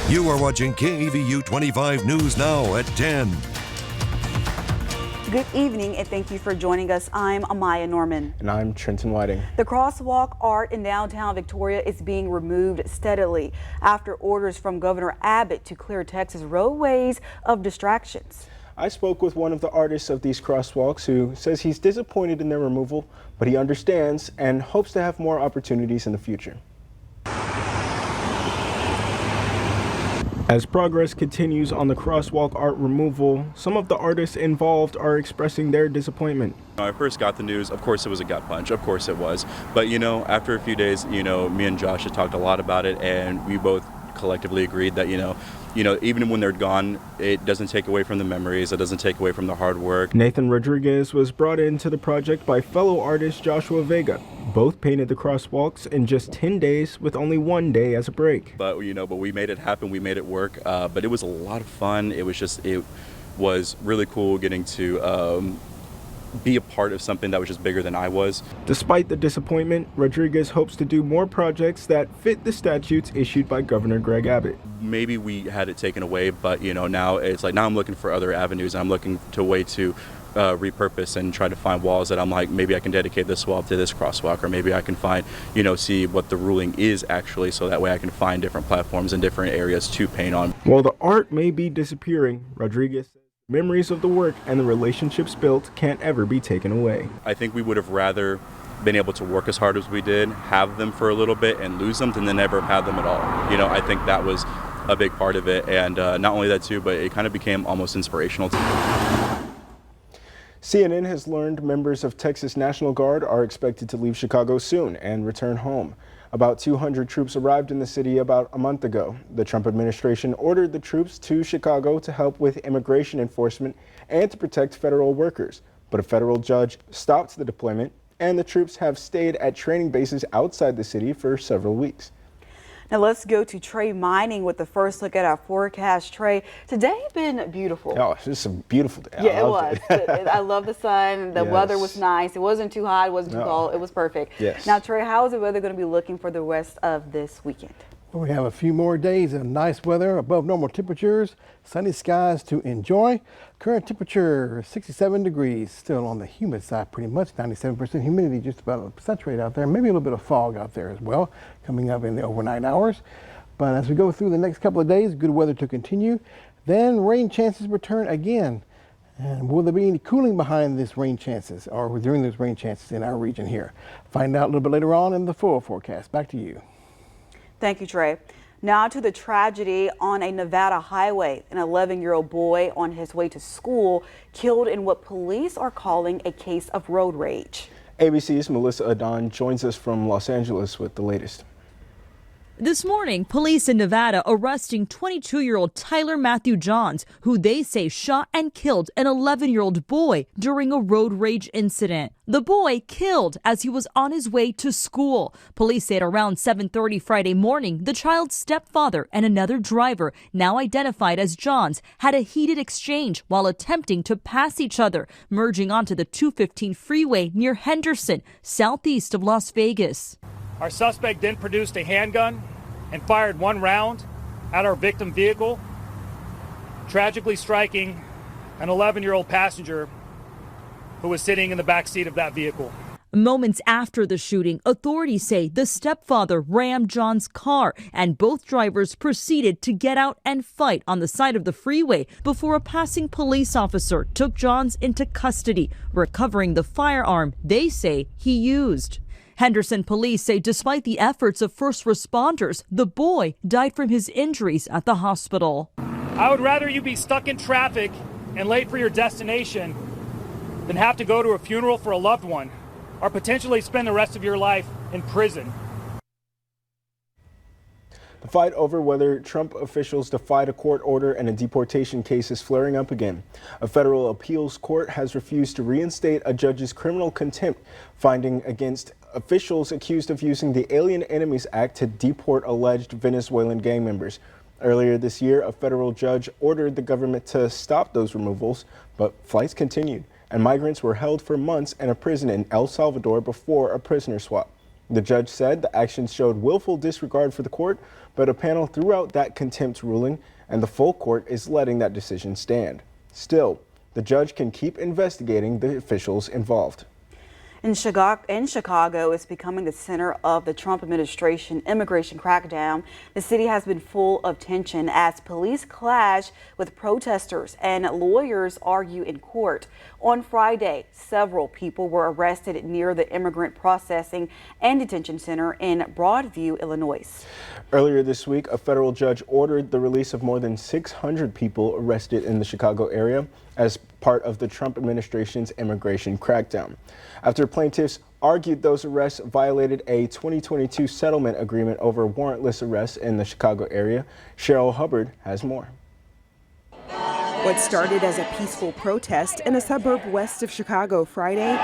You are watching KVU 25 News Now at 10. Good evening and thank you for joining us. I'm Amaya Norman. And I'm Trenton Whiting. The crosswalk art in downtown Victoria is being removed steadily after orders from Governor Abbott to clear Texas roadways of distractions. I spoke with one of the artists of these crosswalks who says he's disappointed in their removal, but he understands and hopes to have more opportunities in the future. As progress continues on the crosswalk art removal, some of the artists involved are expressing their disappointment. When I first got the news, of course it was a gut punch, of course it was. But after a few days, me and Josh had talked a lot about it, and we both collectively agreed that, even when they're gone, it doesn't take away from the memories, it doesn't take away from the hard work. Nathan Rodriguez was brought into the project by fellow artist Joshua Vega. Both painted the crosswalks in just 10 days with only 1 day as a break. But we made it happen, we made it work, but it was a lot of fun. It was really cool getting to be a part of something that was just bigger than I was. Despite the disappointment, Rodriguez hopes to do more projects that fit the statutes issued by Governor Greg Abbott. Maybe we had it taken away, but now it's like, now I'm looking for other avenues. I'm looking to a way to repurpose and try to find walls that I'm like, maybe I can dedicate this wall to this crosswalk, or maybe I can find, see what the ruling is actually, so that way I can find different platforms and different areas to paint on. While the art may be disappearing, Rodriguez says memories of the work and the relationships built can't ever be taken away. I think we would have rather been able to work as hard as we did, have them for a little bit and lose them, than never have them at all. I think that was a big part of it, and not only that too, but it kind of became almost inspirational to me. CNN has learned members of Texas National Guard are expected to leave Chicago soon and return home. About 200 troops arrived in the city about a month ago. The Trump administration ordered the troops to Chicago to help with immigration enforcement and to protect federal workers. But a federal judge stopped the deployment, and the troops have stayed at training bases outside the city for several weeks. Now let's go to Trey Mining with the first look at our forecast. Trey, today been beautiful. Oh, it's just a beautiful day. Yeah, it was. I love the sun. The weather was nice. It wasn't too hot. It wasn't too cold. It was perfect. Yes. Now, Trey, how is the weather going to be looking for the rest of this weekend? We have a few more days of nice weather, above normal temperatures, sunny skies to enjoy. Current temperature 67 degrees, still on the humid side pretty much, 97% humidity, just about saturated out there. Maybe a little bit of fog out there as well, coming up in the overnight hours. But as we go through the next couple of days, good weather to continue. Then rain chances return again. And will there be any cooling behind these rain chances, or during those rain chances in our region here? Find out a little bit later on in the full forecast. Back to you. Thank you, Trey. Now to the tragedy on a Nevada highway. An 11-year-old boy on his way to school killed in what police are calling a case of road rage. ABC's Melissa Adon joins us from Los Angeles with the latest. This morning, police in Nevada arresting 22-year-old Tyler Matthew Johns, who they say shot and killed an 11-year-old boy during a road rage incident. The boy killed as he was on his way to school. Police say at around 7:30 Friday morning, the child's stepfather and another driver, now identified as Johns, had a heated exchange while attempting to pass each other, merging onto the 215 freeway near Henderson, southeast of Las Vegas. Our suspect then produced a handgun and fired one round at our victim vehicle, tragically striking an 11-year-old passenger who was sitting in the back seat of that vehicle. Moments after the shooting, authorities say the stepfather rammed John's car and both drivers proceeded to get out and fight on the side of the freeway before a passing police officer took Johns into custody, recovering the firearm they say he used. Henderson police say despite the efforts of first responders, the boy died from his injuries at the hospital. I would rather you be stuck in traffic and late for your destination than have to go to a funeral for a loved one or potentially spend the rest of your life in prison. The fight over whether Trump officials defied a court order and a deportation case is flaring up again. A federal appeals court has refused to reinstate a judge's criminal contempt finding against officials accused of using the Alien Enemies Act to deport alleged Venezuelan gang members. Earlier this year, a federal judge ordered the government to stop those removals, but flights continued, and migrants were held for months in a prison in El Salvador before a prisoner swap. The judge said the actions showed willful disregard for the court, but a panel threw out that contempt ruling, and the full court is letting that decision stand. Still, the judge can keep investigating the officials involved. In Chicago is becoming the center of the Trump administration immigration crackdown. The city has been full of tension as police clash with protesters and lawyers argue in court. On Friday, several people were arrested near the Immigrant Processing and Detention Center in Broadview, Illinois. Earlier this week, a federal judge ordered the release of more than 600 people arrested in the Chicago area as part of the Trump administration's immigration crackdown. After plaintiffs argued those arrests violated a 2022 settlement agreement over warrantless arrests in the Chicago area, Cheryl Hubbard has more. What started as a peaceful protest in a suburb west of Chicago Friday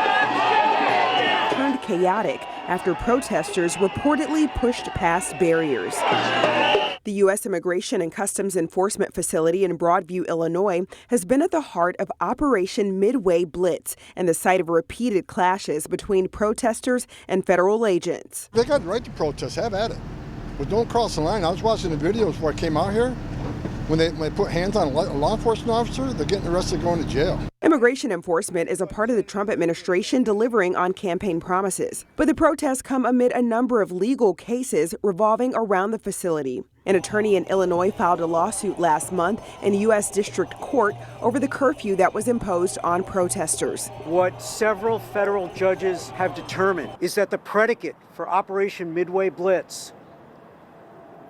turned chaotic after protesters reportedly pushed past barriers. The U.S. Immigration and Customs Enforcement Facility in Broadview, Illinois, has been at the heart of Operation Midway Blitz and the site of repeated clashes between protesters and federal agents. They got the right to protest, have at it. But don't cross the line. I was watching the videos before I came out here. When they put hands on a law enforcement officer, they're getting arrested, going to jail. Immigration enforcement is a part of the Trump administration delivering on campaign promises. But the protests come amid a number of legal cases revolving around the facility. An attorney in Illinois filed a lawsuit last month in U.S. District Court over the curfew that was imposed on protesters. What several federal judges have determined is that the predicate for Operation Midway Blitz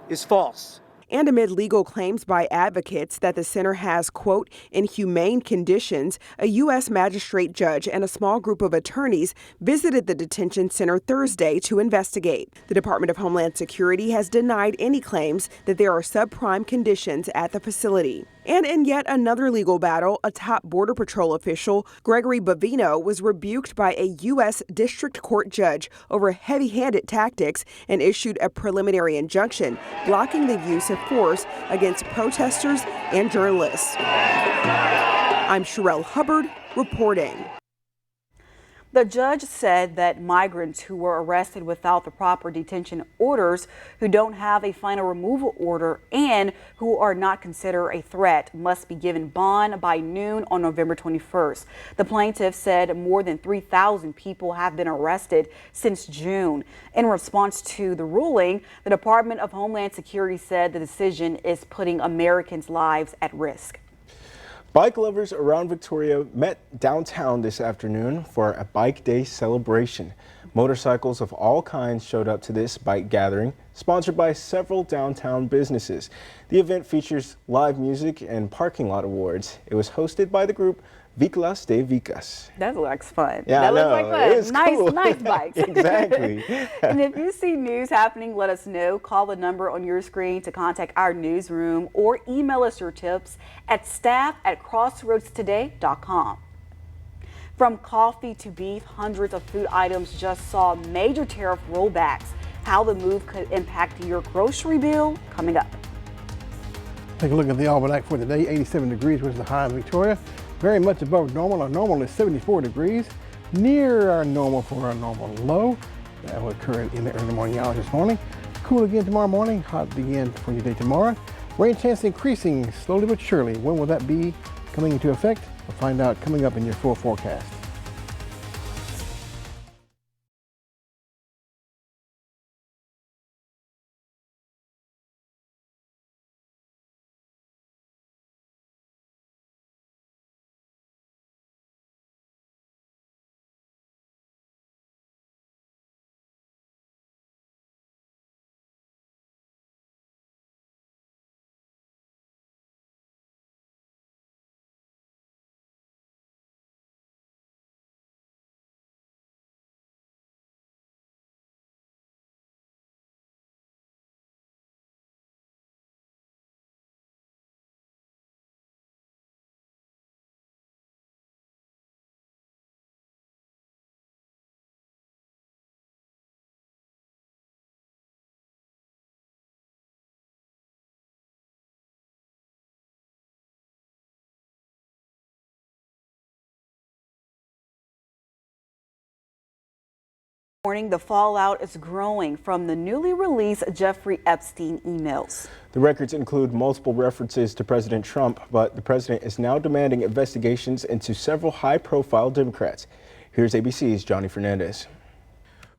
is false. And amid legal claims by advocates that the center has, quote, inhumane conditions, a U.S. magistrate judge and a small group of attorneys visited the detention center Thursday to investigate. The Department of Homeland Security has denied any claims that there are subprime conditions at the facility. And in yet another legal battle, a top Border Patrol official, Gregory Bavino, was rebuked by a U.S. District Court judge over heavy-handed tactics and issued a preliminary injunction blocking the use of force against protesters and journalists. I'm Cheryl Hubbard reporting. The judge said that migrants who were arrested without the proper detention orders, who don't have a final removal order, and who are not considered a threat must be given bond by noon on November 21st. The plaintiff said more than 3,000 people have been arrested since June. In response to the ruling, the Department of Homeland Security said the decision is putting Americans' lives at risk. Bike lovers around Victoria met downtown this afternoon for a bike day celebration. Motorcycles of all kinds showed up to this bike gathering, sponsored by several downtown businesses. The event features live music and parking lot awards. It was hosted by the group Viclas de Vicas. That looks fun. Yeah, that I know. looks like fun. It is Nice, cool. nice bikes. Exactly. And if you see news happening, let us know. Call the number on your screen to contact our newsroom or email us your tips at staff@crossroadstoday.com. From coffee to beef, hundreds of food items just saw major tariff rollbacks. How the move could impact your grocery bill coming up. Take a look at the almanac for today. 87 degrees was the high in Victoria. Very much above normal. Our normal is 74 degrees. Near our normal for our normal low. That will occur in the early morning hours this morning. Cool again tomorrow morning. Hot again for your day tomorrow. Rain chance increasing slowly but surely. When will that be coming into effect? We'll find out coming up in your full forecast. morning, the fallout is growing from the newly released Jeffrey Epstein emails. The records include multiple references to President Trump, but the president is now demanding investigations into several high-profile Democrats. Here's ABC's Johnny Fernandez.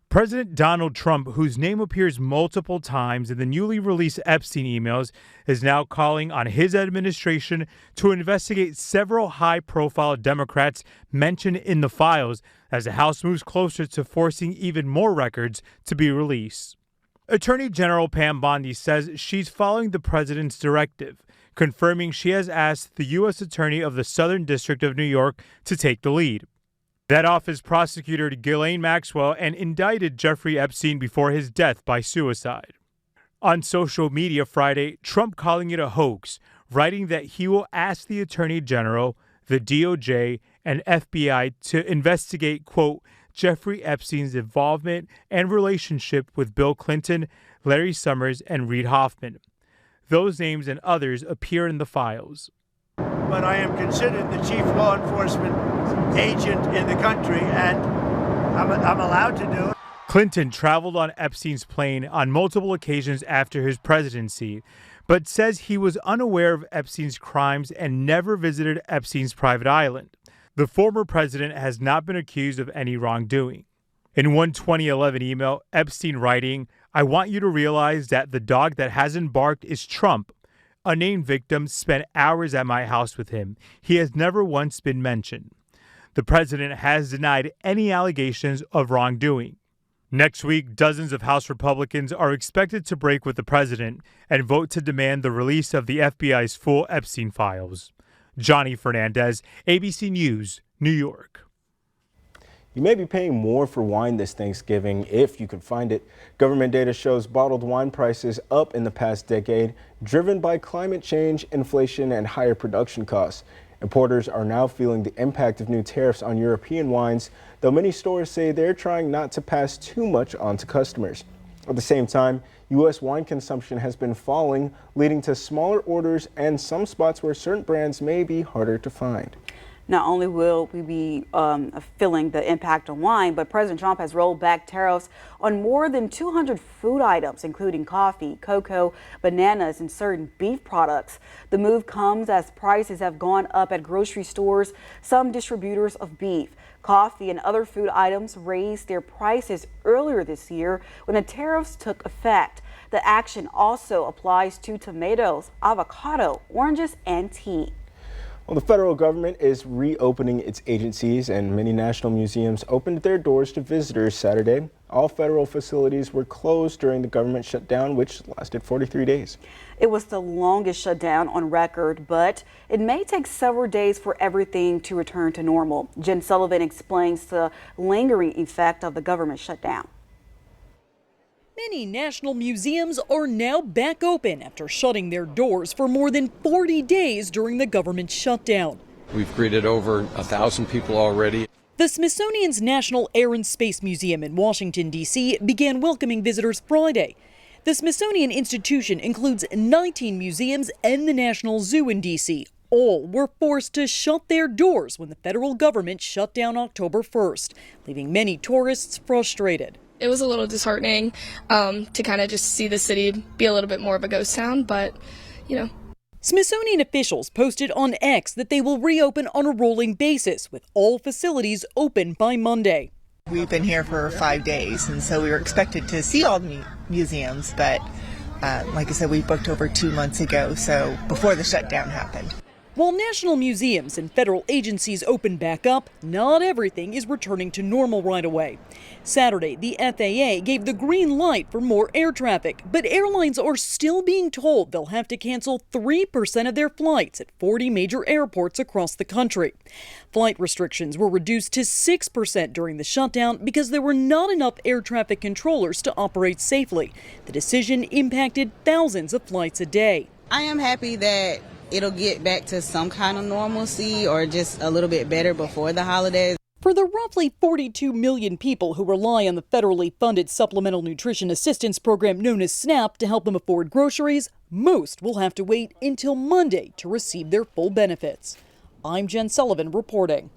President Donald Trump, whose name appears multiple times in the newly released Epstein emails, is now calling on his administration to investigate several high-profile Democrats mentioned in the files as the House moves closer to forcing even more records to be released. Attorney General Pam Bondi says she's following the president's directive, confirming she has asked the U.S. Attorney of the Southern District of New York to take the lead. That office prosecuted Ghislaine Maxwell and indicted Jeffrey Epstein before his death by suicide. On social media Friday, Trump calling it a hoax, writing that he will ask the Attorney General, the DOJ, and FBI to investigate, quote, Jeffrey Epstein's involvement and relationship with Bill Clinton, Larry Summers, and Reid Hoffman. Those names and others appear in the files. But I am considered the chief law enforcement agent in the country, and I'm allowed to do it. Clinton traveled on Epstein's plane on multiple occasions after his presidency, but says he was unaware of Epstein's crimes and never visited Epstein's private island. The former president has not been accused of any wrongdoing. In one 2011 email, Epstein writing, "I want you to realize that the dog that hasn't barked is Trump. A named victim spent hours at my house with him. He has never once been mentioned." The president has denied any allegations of wrongdoing. Next week, dozens of House Republicans are expected to break with the president and vote to demand the release of the FBI's full Epstein files. Johnny Fernandez, ABC News, New York. You may be paying more for wine this Thanksgiving if you can find it. Government data shows bottled wine prices up in the past decade, driven by climate change, inflation, and higher production costs. Importers are now feeling the impact of new tariffs on European wines, though many stores say they're trying not to pass too much on to customers. At the same time, U.S. wine consumption has been falling, leading to smaller orders and some spots where certain brands may be harder to find. Not only will we be feeling the impact on wine, but President Trump has rolled back tariffs on more than 200 food items, including coffee, cocoa, bananas, and certain beef products. The move comes as prices have gone up at grocery stores. Some distributors of beef, coffee, and other food items raised their prices earlier this year when the tariffs took effect. The action also applies to tomatoes, avocado, oranges, and tea. Well, the federal government is reopening its agencies, and many national museums opened their doors to visitors Saturday. All federal facilities were closed during the government shutdown, which lasted 43 days. It was the longest shutdown on record, but it may take several days for everything to return to normal. Jen Sullivan explains the lingering effect of the government shutdown. Many national museums are now back open after shutting their doors for more than 40 days during the government shutdown. We've greeted over 1,000 people already. The Smithsonian's National Air and Space Museum in Washington, D.C. began welcoming visitors Friday. The Smithsonian Institution includes 19 museums and the National Zoo in D.C. All were forced to shut their doors when the federal government shut down October 1st, leaving many tourists frustrated. It was a little disheartening to kind of just see the city be a little bit more of a ghost town, but, you know. Smithsonian officials posted on X that they will reopen on a rolling basis, with all facilities open by Monday. We've been here for 5 days, and so we were expected to see all the museums, but like I said, we booked over 2 months ago, so before the shutdown happened. While national museums and federal agencies open back up, not everything is returning to normal right away. Saturday, the FAA gave the green light for more air traffic, but airlines are still being told they'll have to cancel 3% of their flights at 40 major airports across the country. Flight restrictions were reduced to 6% during the shutdown because there were not enough air traffic controllers to operate safely. The decision impacted thousands of flights a day. I am happy that it'll get back to some kind of normalcy or just a little bit better before the holidays. For the roughly 42 million people who rely on the federally funded Supplemental Nutrition Assistance Program known as SNAP to help them afford groceries, most will have to wait until Monday to receive their full benefits. I'm Jen Sullivan reporting.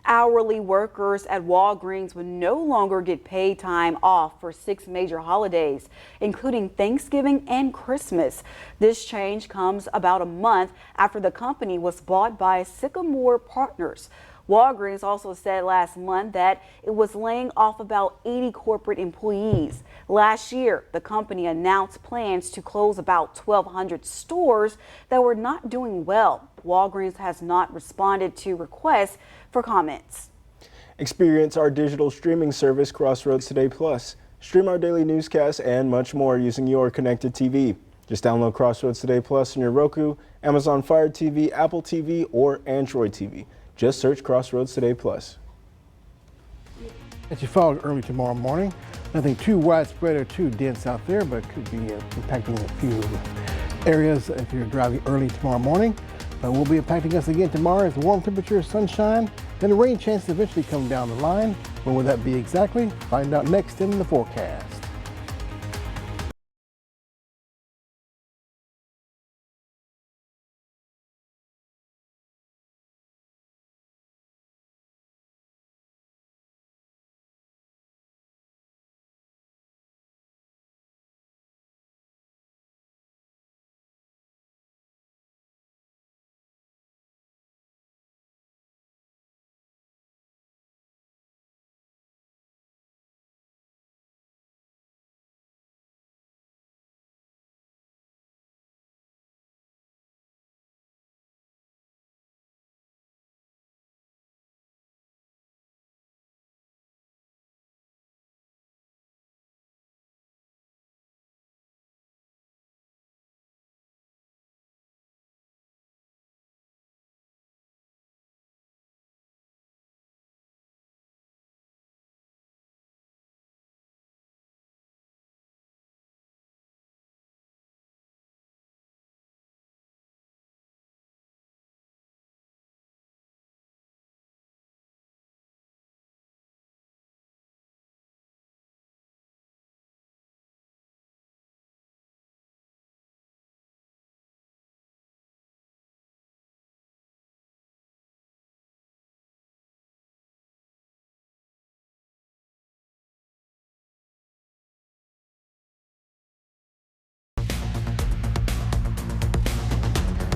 Hourly workers at Walgreens would no longer get paid time off for 6 major holidays, including Thanksgiving and Christmas. This change comes about a month after the company was bought by Sycamore Partners. Walgreens also said last month that it was laying off about 80 corporate employees. Last year, the company announced plans to close about 1,200 stores that were not doing well. Walgreens has not responded to requests for comments. Experience our digital streaming service, Crossroads Today Plus. Stream our daily newscasts and much more using your connected TV. Just download Crossroads Today Plus on your Roku, Amazon Fire TV, Apple TV, or Android TV. Just search Crossroads Today Plus. It's your fog early tomorrow morning. Nothing too widespread or too dense out there, but could be impacting a few areas if you're driving early tomorrow morning. But will be impacting us again tomorrow as warm temperatures, sunshine, then the rain chances eventually come down the line. When will that be exactly? Find out next in the forecast.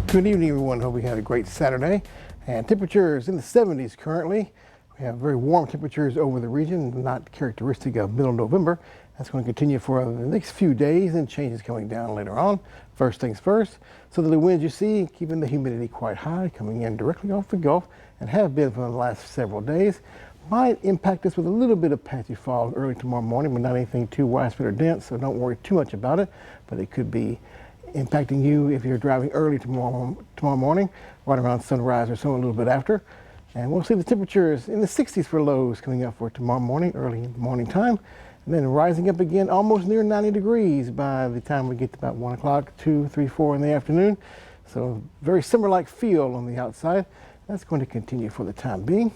Good evening, everyone. Hope we had a great Saturday. And temperatures in the 70s currently. We have very warm temperatures over the region, not characteristic of middle November. That's going to continue for the next few days, and changes coming down later on. First things first, southerly winds you see keeping the humidity quite high, coming in directly off the Gulf, and have been for the last several days. Might impact us with a little bit of patchy fog early tomorrow morning, but not anything too widespread or dense, so don't worry too much about it. But it could be impacting you if you're driving early tomorrow morning, right around sunrise or so, a little bit after. And we'll see the temperatures in the 60s for lows coming up for tomorrow morning, early in the morning time, and then rising up again almost near 90 degrees by the time we get to about 1 o'clock, 2, 3, 4 in the afternoon. So very summer-like feel on the outside. That's going to continue for the time being.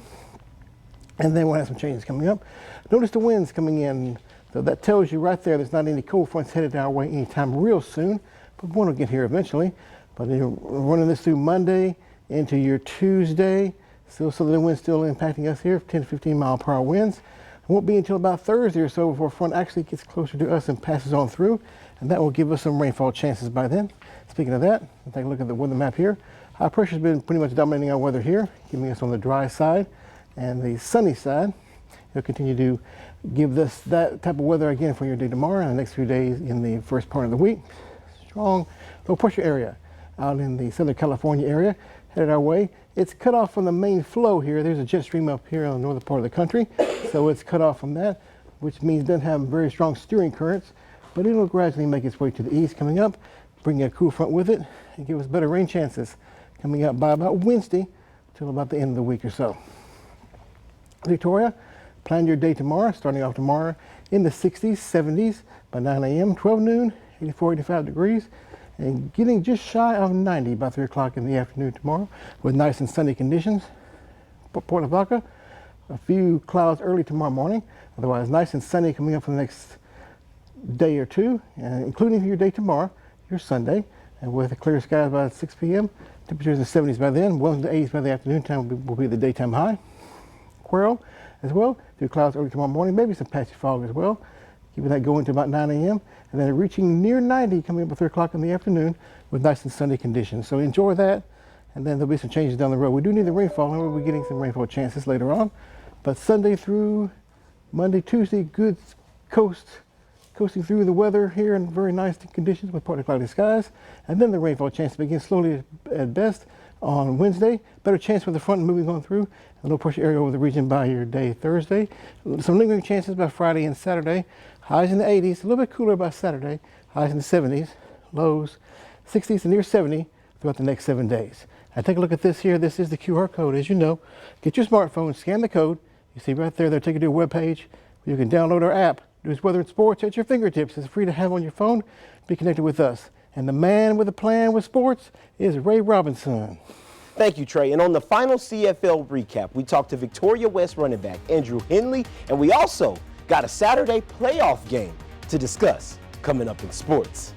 And then we'll have some changes coming up. Notice the winds coming in. So that tells you right there there's not any cold fronts headed our way anytime real soon. But one will get here eventually. But we're running this through Monday into your Tuesday. Still southerly winds still impacting us here, 10 to 15 mile per hour winds. It won't be until about Thursday or so before front actually gets closer to us and passes on through. And that will give us some rainfall chances by then. Speaking of that, we'll take a look at the weather map here. High pressure has been pretty much dominating our weather here, keeping us on the dry side and the sunny side. It'll continue to give us that type of weather again for your day tomorrow and the next few days in the first part of the week. Strong low pressure area out in the Southern California area headed our way. It's cut off from the main flow here. There's a jet stream up here on the northern part of the country, so it's cut off from that, which means it doesn't have very strong steering currents, but it'll gradually make its way to the east coming up, bring a cool front with it, and give us better rain chances coming up by about Wednesday till about the end of the week or so. Victoria, plan your day tomorrow, starting off tomorrow in the 60s, 70s by 9 a.m., 12 noon, 84, 85 degrees, and getting just shy of 90 by 3 o'clock in the afternoon tomorrow with nice and sunny conditions. Port Lavaca, a few clouds early tomorrow morning, otherwise nice and sunny coming up for the next day or two, including your day tomorrow, your Sunday, and with a clear skies by 6 p.m. Temperatures in the 70s by then, well into the 80s by the afternoon time will be the daytime high. squirrel as well. Few clouds early tomorrow morning, maybe some patchy fog as well. Keeping that going to about 9 a.m. and then reaching near 90 coming up at 3 o'clock in the afternoon with nice and sunny conditions. So enjoy that, and then there'll be some changes down the road. We do need the rainfall, and we'll be getting some rainfall chances later on. But Sunday through Monday, Tuesday, good coasting through the weather here in very nice conditions with partly cloudy skies. And then the rainfall chance begins slowly at best on Wednesday. Better chance with the front moving on through. A low pressure area over the region by your day Thursday. Some lingering chances by Friday and Saturday. Highs in the 80s, a little bit cooler by Saturday. Highs in the 70s, lows 60s and near 70 throughout the next 7 days. Now take a look at this here. This is the QR code, as you know. Get your smartphone, scan the code. You see right there, they'll take you to a web page where you can download our app. News, weather, and sports at your fingertips. It's free to have on your phone. Be connected with us. And the man with a plan with sports is Ray Robinson. Thank you, Trey. And on the final CFL recap, we talked to Victoria West running back Andrew Henley, and we also got a Saturday playoff game to discuss coming up in sports.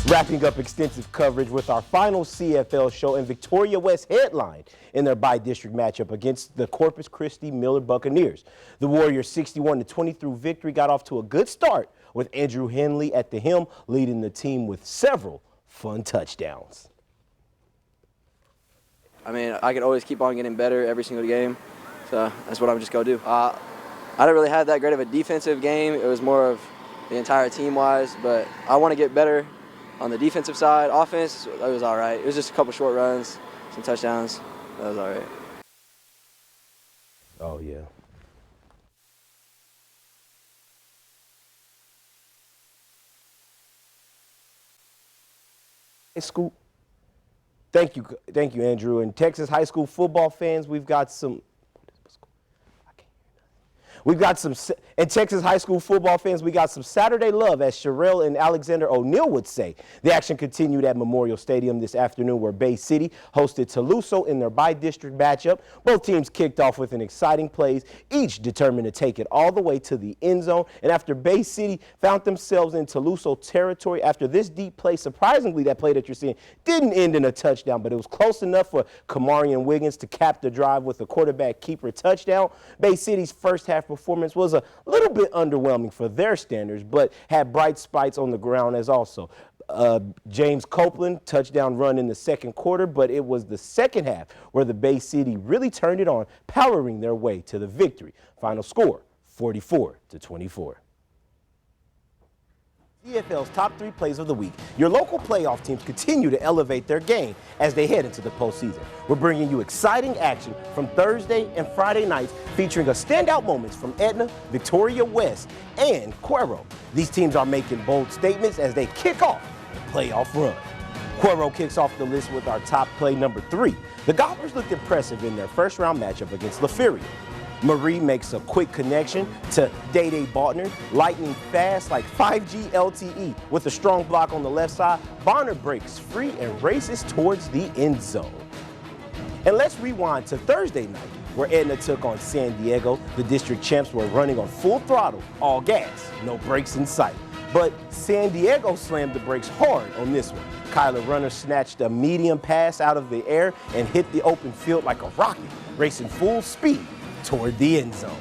Wrapping up extensive coverage with our final CFL show, and Victoria West headlined in their bi-district matchup against the Corpus Christi Miller Buccaneers. The Warriors' 61-20 victory got off to a good start with Andrew Henley at the helm, leading the team with several fun touchdowns. I mean, I can always keep on getting better every single game, so that's what I'm just going to do. I didn't really have that great of a defensive game. It was more of the entire team-wise, but I want to get better on the defensive side. Offense, it was all right. It was just a couple short runs, some touchdowns. That was all right. Oh, yeah. School. Thank you, Andrew. And Texas high school football fans, we've got some. And Texas high school football fans, we got some Saturday love, as Sherelle and Alexander O'Neill would say. The action continued at Memorial Stadium this afternoon, where Bay City hosted Toledo in their bi-district matchup. Both teams kicked off with an exciting plays, each determined to take it all the way to the end zone. And after Bay City found themselves in Toledo territory after this deep play, surprisingly, that play that you're seeing didn't end in a touchdown, but it was close enough for Kamarian Wiggins to cap the drive with a quarterback keeper touchdown. Bay City's first half performance was a little bit underwhelming for their standards, but had bright spots on the ground as also. James Copeland, touchdown run in the second quarter, but it was the second half where the Bay City really turned it on, powering their way to the victory. Final score, 44-24. CFL's top 3 plays of the week. Your local playoff teams continue to elevate their game as they head into the postseason. We're bringing you exciting action from Thursday and Friday nights featuring a standout moments from Etna, Victoria West, and Cuero. These teams are making bold statements as they kick off the playoff run. Cuero kicks off the list with our top play number 3. The Gobblers looked impressive in their first round matchup against LaFeria. Marie makes a quick connection to Day-Day Baltner, lightning fast like 5G LTE. With a strong block on the left side, Bonner breaks free and races towards the end zone. And let's rewind to Thursday night, where Edna took on San Diego. The district champs were running on full throttle, all gas, no brakes in sight. But San Diego slammed the brakes hard on this one. Kyler Runner snatched a medium pass out of the air and hit the open field like a rocket, racing full speed toward the end zone.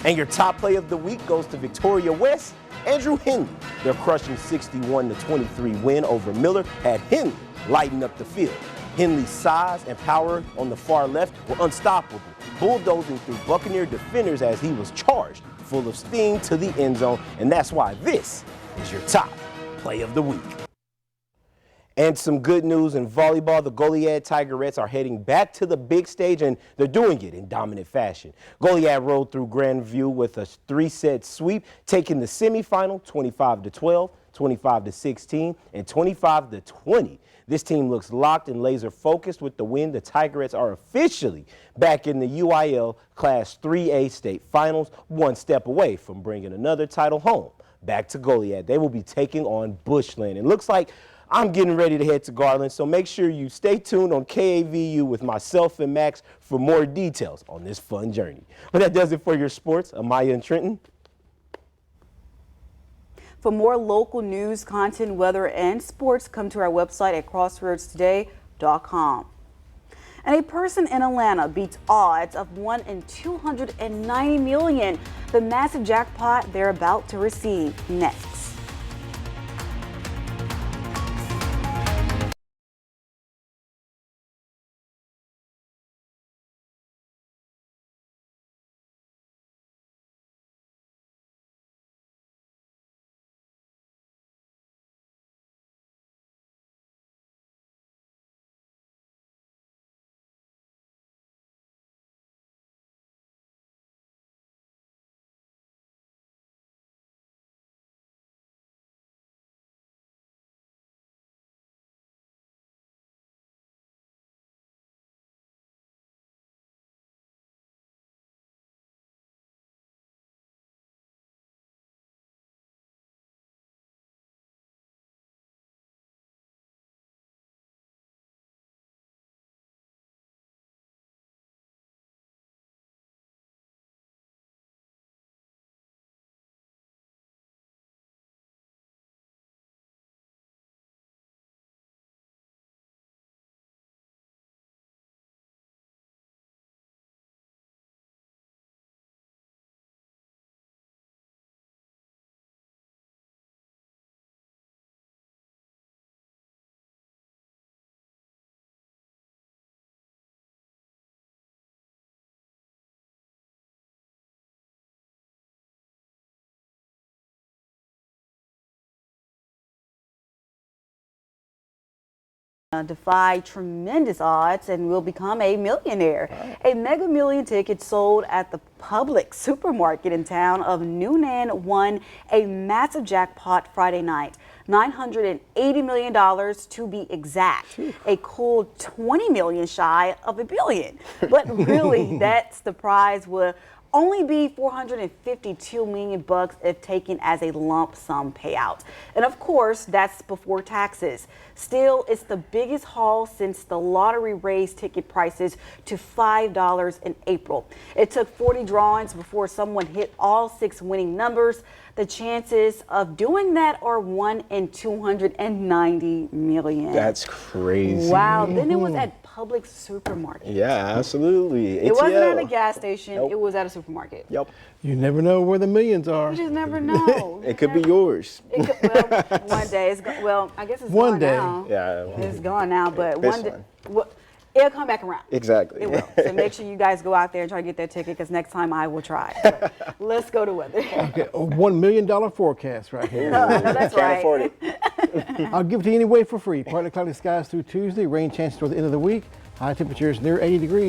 And your top play of the week goes to Victoria West, Andrew Henley. Their crushing 61-23 win over Miller had Henley lighting up the field. Henley's size and power on the far left were unstoppable, bulldozing through Buccaneer defenders as he was charged, full of steam to the end zone, and that's why this is your top play of the week. And some good news in volleyball. The Goliad Tigerettes are heading back to the big stage, and they're doing it in dominant fashion. Goliad rolled through Grandview with a 3-set sweep, taking the semifinal 25-12, 25-16, and 25-20. This team looks locked and laser focused with the win. The Tigerettes are officially back in the UIL Class 3A state finals, one step away from bringing another title home. Back to Goliad. They will be taking on Bushland. It looks like I'm getting ready to head to Garland, so make sure you stay tuned on KAVU with myself and Max for more details on this fun journey. But that does it for your sports. Amaya and Trenton. For more local news, content, weather, and sports, come to our website at crossroadstoday.com. And a person in Atlanta beats odds of 1 in 290 million, the massive jackpot they're about to receive. Next. Defy tremendous odds and will become a millionaire. A Mega Million ticket sold at the Publix supermarket in town of Newnan won a massive jackpot Friday night. $980 million to be exact. A cool 20 million shy of $1 billion. But really, that's the prize will only be $452 million if taken as a lump sum payout. And of course, that's before taxes. Still, it's the biggest haul since the lottery raised ticket prices to $5 in April. It took 40 drawings before someone hit all 6 winning numbers. The chances of doing that are 1 in 290 million. That's crazy. Wow. Then it was at Publix supermarket. Yeah, absolutely. It wasn't at a gas station. Nope. It was at a supermarket. Yep. You never know where the millions are. You just never know. It could be yours. It could, well, one day it's well, I guess it's one gone day. now. Yeah. It's gone now, but one day. Well, It'll come back around. Exactly. It will. So make sure you guys go out there and try to get that ticket, because next time I will try. So let's go to weather. Okay, a $1 million forecast right here. No, that's Can't afford it. I'll give it to you anyway for free. Partly cloudy skies through Tuesday. Rain chances toward the end of the week. High temperatures near 80 degrees.